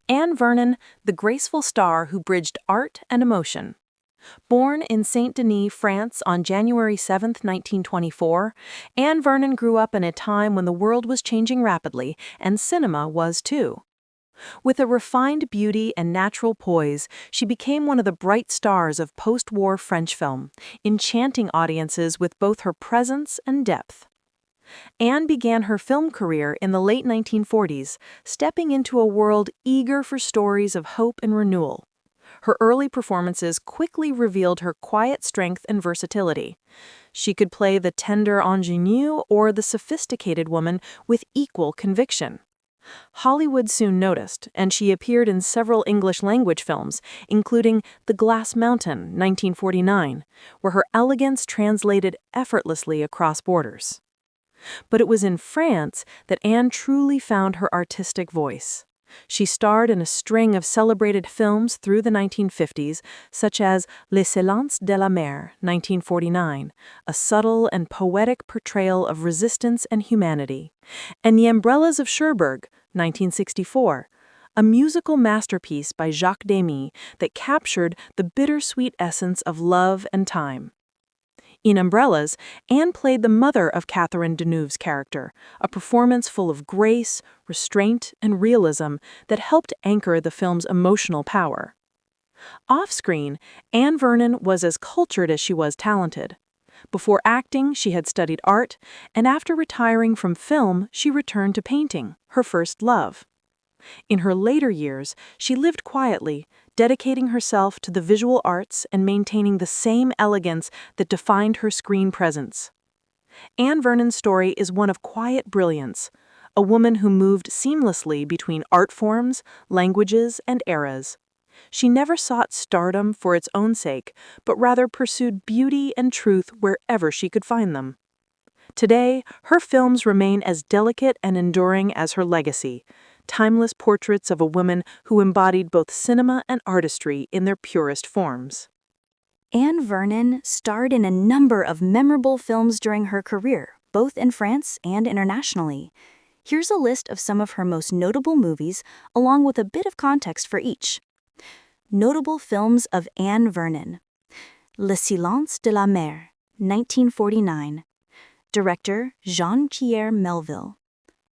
Anne Vernon, the graceful star who bridged art and emotion. Born in Saint-Denis, France on January 7, 1924, Anne Vernon grew up in a time when the world was changing rapidly, and cinema was too. With a refined beauty and natural poise, she became one of the bright stars of post-war French film, enchanting audiences with both her presence and depth. Anne began her film career in the late 1940s, stepping into a world eager for stories of hope and renewal. Her early performances quickly revealed her quiet strength and versatility. She could play the tender ingenue or the sophisticated woman with equal conviction. Hollywood soon noticed, and she appeared in several English-language films, including The Glass Mountain, 1949, where her elegance translated effortlessly across borders. But it was in France that Anne truly found her artistic voice. She starred in a string of celebrated films through the 1950s, such as Les Silences de la Mer, 1949, a subtle and poetic portrayal of resistance and humanity, and The Umbrellas of Cherbourg, 1964, a musical masterpiece by Jacques Demy that captured the bittersweet essence of love and time. In Umbrellas, Anne played the mother of Catherine Deneuve's character, a performance full of grace, restraint, and realism that helped anchor the film's emotional power. Off-screen, Anne Vernon was as cultured as she was talented. Before acting, she had studied art, and after retiring from film, she returned to painting, her first love. In her later years, she lived quietly, dedicating herself to the visual arts and maintaining the same elegance that defined her screen presence. Anne Vernon's story is one of quiet brilliance, a woman who moved seamlessly between art forms, languages, and eras. She never sought stardom for its own sake, but rather pursued beauty and truth wherever she could find them. Today, her films remain as delicate and enduring as her legacy, timeless portraits of a woman who embodied both cinema and artistry in their purest forms. Anne Vernon starred in a number of memorable films during her career, both in France and internationally. Here's a list of some of her most notable movies, along with a bit of context for each. Notable films of Anne Vernon: Les Silences de la Mer, 1949. Director Jean-Pierre Melville.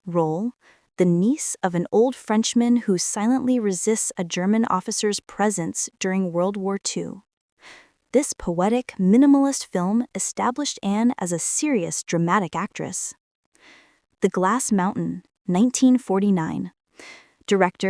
Role: the niece of an old Frenchman who silently resists a German officer's presence during World War II. This poetic, minimalist film established Anne as a serious dramatic actress. The Glass Mountain, 1949. Director